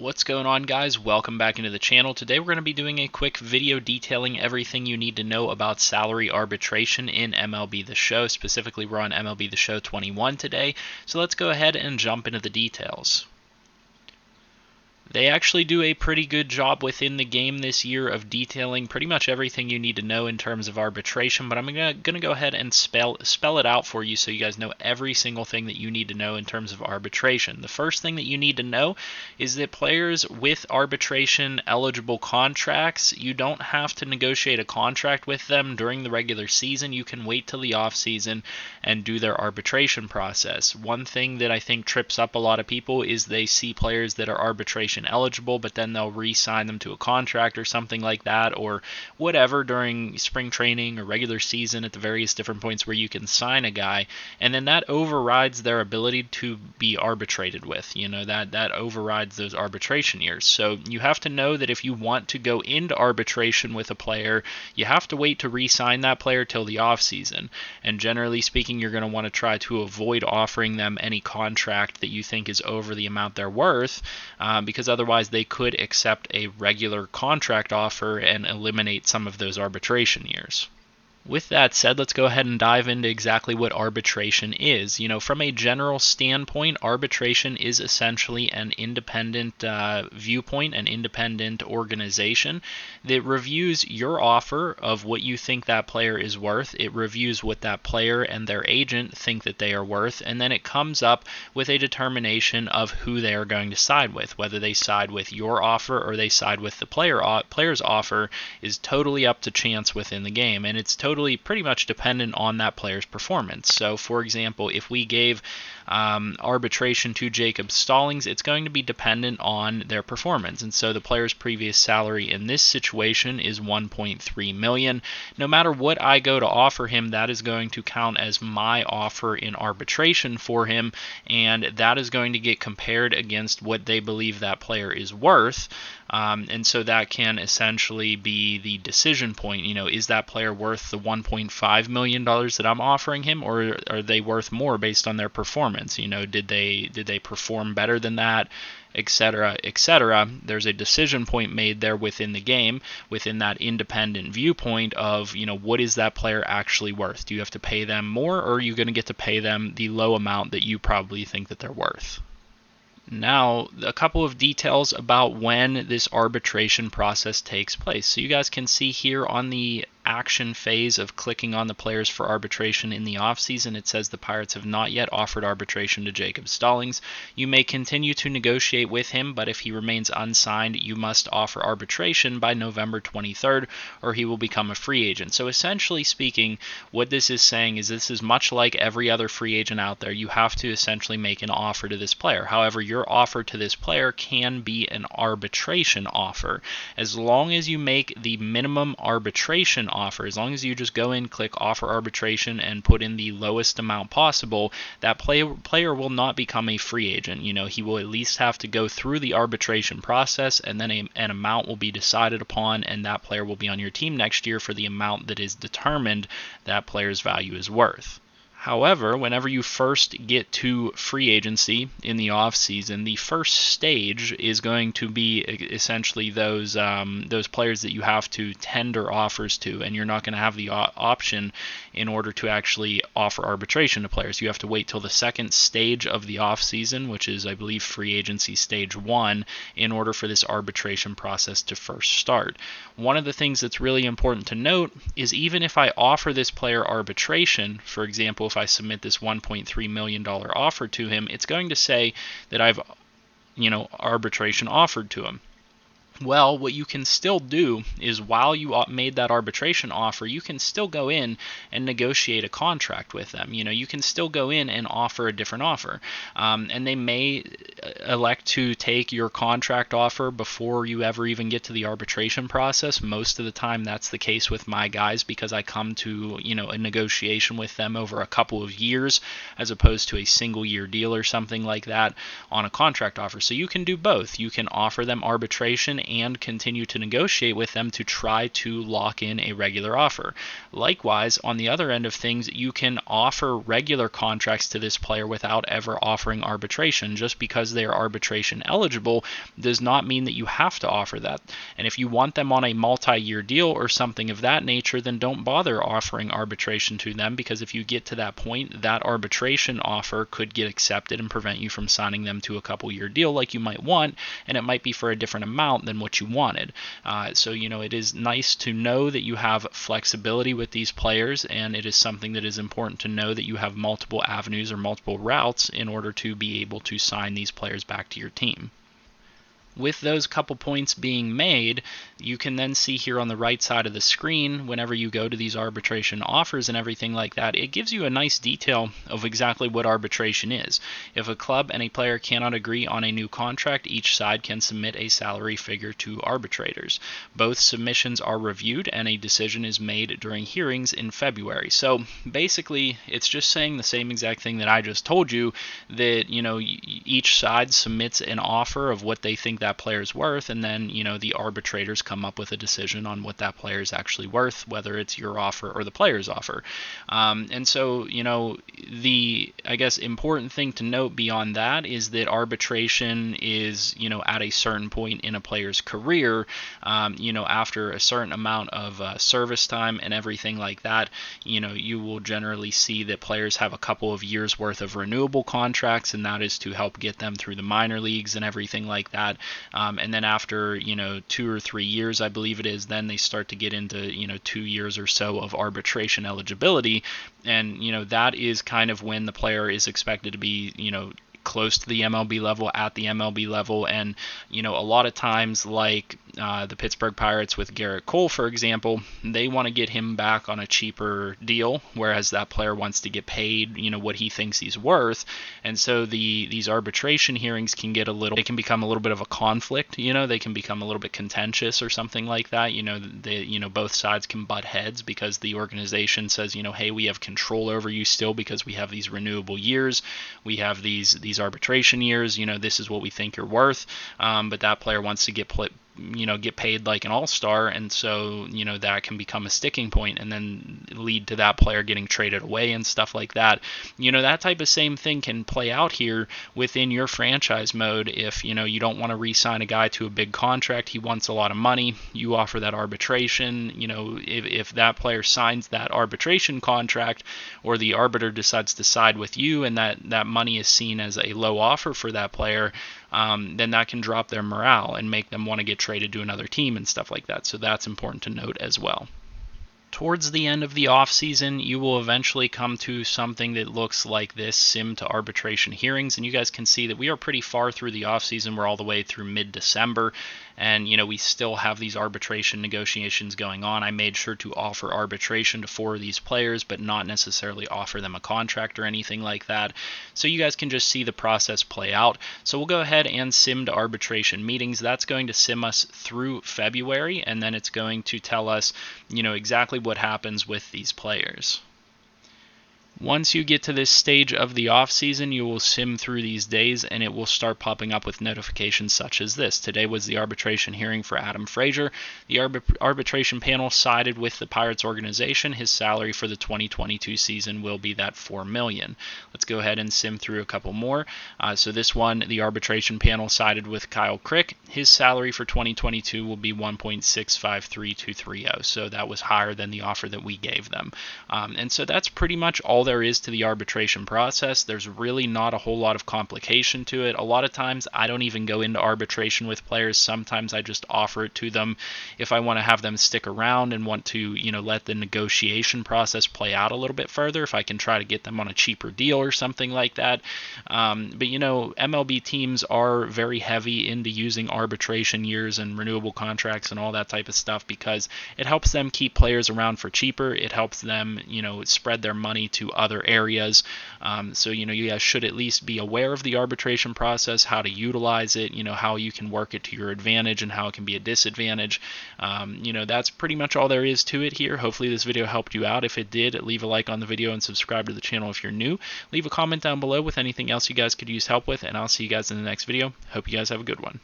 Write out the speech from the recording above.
What's going on, guys? Welcome back into the channel. Today we're going to be doing a quick video detailing everything you need to know about salary arbitration in MLB The Show. Specifically, we're on MLB The Show 21 today, so let's go ahead and jump into the details. They actually do a pretty good job within the game this year of detailing pretty much everything you need to know in terms of arbitration, but I'm going to go ahead and spell it out for you so you guys know every single thing that you need to know in terms of arbitration. The first thing that you need to know is that players with arbitration eligible contracts, you don't have to negotiate a contract with them during the regular season. You can wait till the off season and do their arbitration process. One thing that I think trips up a lot of people is they see players that are arbitration eligible, but then they'll re-sign them to a contract or something like that, or whatever during spring training or regular season at the various different points where you can sign a guy, and then that overrides their ability to be arbitrated with. That overrides those arbitration years. So you have to know that if you want to go into arbitration with a player, you have to wait to re-sign that player till the off season. And generally speaking, you're going to want to try to avoid offering them any contract that you think is over the amount they're worth, because otherwise they could accept a regular contract offer and eliminate some of those arbitration years. With that said, let's go ahead and dive into exactly what arbitration is. From a general standpoint, arbitration is essentially an independent viewpoint, an independent organization that reviews your offer of what you think that player is worth. It reviews what that player and their agent think that they are worth, and then it comes up with a determination of who they are going to side with. Whether they side with your offer or they side with the player's offer is totally up to chance within the game, and it's totally pretty much dependent on that player's performance. So, for example, if we gave arbitration to Jacob Stallings, it's going to be dependent on their performance. And so the player's previous salary in this situation is $1.3 million. No matter what I go to offer him, that is going to count as my offer in arbitration for him, and that is going to get compared against what they believe that player is worth. And so that can essentially be the decision point. Is that player worth the $1.5 million that I'm offering him, or are they worth more based on their performance? Did they perform better than that, etc., etc. There's a decision point made there within the game, within that independent viewpoint of, what is that player actually worth? Do you have to pay them more, or are you going to get to pay them the low amount that you probably think that they're worth? Now, a couple of details about when this arbitration process takes place. So you guys can see here on the action phase of clicking on the players for arbitration in the offseason, it says the Pirates have not yet offered arbitration to Jacob Stallings. You may continue to negotiate with him, but if he remains unsigned, you must offer arbitration by November 23rd, or he will become a free agent. So essentially speaking, what this is saying is this is much like every other free agent out there. You have to essentially make an offer to this player. However, your offer to this player can be an arbitration offer. As long as you make the minimum arbitration offer, as long as you just go in, click offer arbitration, and put in the lowest amount possible, that player will not become a free agent. He will at least have to go through the arbitration process, and then an amount will be decided upon, and that player will be on your team next year for the amount that is determined that player's value is worth. However, whenever you first get to free agency in the offseason, the first stage is going to be essentially those players that you have to tender offers to, and you're not going to have the option in order to actually offer arbitration to players. You have to wait till the second stage of the offseason, which is, I believe, free agency stage 1, in order for this arbitration process to first start. One of the things that's really important to note is even if I offer this player arbitration, for example, if I submit this $1.3 million offer to him, it's going to say that I've, arbitration offered to him. Well, what you can still do is while you made that arbitration offer, you can still go in and negotiate a contract with them. You can still go in and offer a different offer. And they may elect to take your contract offer before you ever even get to the arbitration process. Most of the time that's the case with my guys, because I come to, a negotiation with them over a couple of years as opposed to a single year deal or something like that on a contract offer. So you can do both. You can offer them arbitration and continue to negotiate with them to try to lock in a regular offer. Likewise, on the other end of things, you can offer regular contracts to this player without ever offering arbitration. Just because they are arbitration eligible does not mean that you have to offer that. And if you want them on a multi-year deal or something of that nature, then don't bother offering arbitration to them, because if you get to that point, that arbitration offer could get accepted and prevent you from signing them to a couple-year deal like you might want, and it might be for a different amount than what you wanted. So it is nice to know that you have flexibility with these players, and it is something that is important to know that you have multiple avenues or multiple routes in order to be able to sign these players back to your team. With those couple points being made, you can then see here on the right side of the screen, whenever you go to these arbitration offers and everything like that, it gives you a nice detail of exactly what arbitration is. If a club and a player cannot agree on a new contract, each side can submit a salary figure to arbitrators. Both submissions are reviewed and a decision is made during hearings in February. So basically, it's just saying the same exact thing that I just told you, that each side submits an offer of what they think that player's worth, and then the arbitrators come up with a decision on what that player is actually worth, whether it's your offer or the player's offer. And so the important thing to note beyond that is that arbitration is at a certain point in a player's career, after a certain amount of service time and everything like that, you will generally see that players have a couple of years worth of renewable contracts, and that is to help get them through the minor leagues and everything like that. And then after 2 or 3 years, I believe it is, then they start to get into 2 years or so of arbitration eligibility, and that is kind of when the player is expected to be close to the MLB level, at the MLB level. And a lot of times, like the Pittsburgh Pirates with Garrett Cole, for example, they want to get him back on a cheaper deal, whereas that player wants to get paid what he thinks he's worth. And so these arbitration hearings can become a little bit of a conflict. They can become a little bit contentious or something like that. Both sides can butt heads because the organization says, hey, we have control over you still because we have these renewable years, we have these arbitration years, this is what we think you're worth, but that player wants to get paid like an all-star, and so that can become a sticking point and then lead to that player getting traded away and stuff like that. That type of same thing can play out here within your franchise mode. If you don't want to re-sign a guy to a big contract, he wants a lot of money, you offer that arbitration. If that player signs that arbitration contract, or the arbiter decides to side with you, and that money is seen as a low offer for that player, then that can drop their morale and make them want to get traded to another team and stuff like that. So that's important to note as well. Towards the end of the off-season, you will eventually come to something that looks like this, sim to arbitration hearings, and you guys can see that we are pretty far through the off-season. We're all the way through mid-December, and we still have these arbitration negotiations going on. I made sure to offer arbitration to 4 of these players, but not necessarily offer them a contract or anything like that, so you guys can just see the process play out. So we'll go ahead and sim to arbitration meetings. That's going to sim us through February, and then it's going to tell us exactly what happens with these players. Once you get to this stage of the off season, you will sim through these days, and it will start popping up with notifications such as this. Today was the arbitration hearing for Adam Frazier. The arbitration panel sided with the Pirates organization. His salary for the 2022 season will be that $4 million. Let's go ahead and sim through a couple more. So this one, the arbitration panel sided with Kyle Crick. His salary for 2022 will be $1.653230. So that was higher than the offer that we gave them. And so that's pretty much all there is to the arbitration process. There's really not a whole lot of complication to it. A lot of times I don't even go into arbitration with players. Sometimes I just offer it to them if I want to have them stick around and want to let the negotiation process play out a little bit further, if I can try to get them on a cheaper deal or something like that. But MLB teams are very heavy into using arbitration years and renewable contracts and all that type of stuff because it helps them keep players around for cheaper. It helps them spread their money to other areas. So you guys should at least be aware of the arbitration process, how to utilize it, how you can work it to your advantage and how it can be a disadvantage. That's pretty much all there is to it here. Hopefully this video helped you out. If it did, leave a like on the video and subscribe to the channel if you're new. Leave a comment down below with anything else you guys could use help with, and I'll see you guys in the next video. Hope you guys have a good one.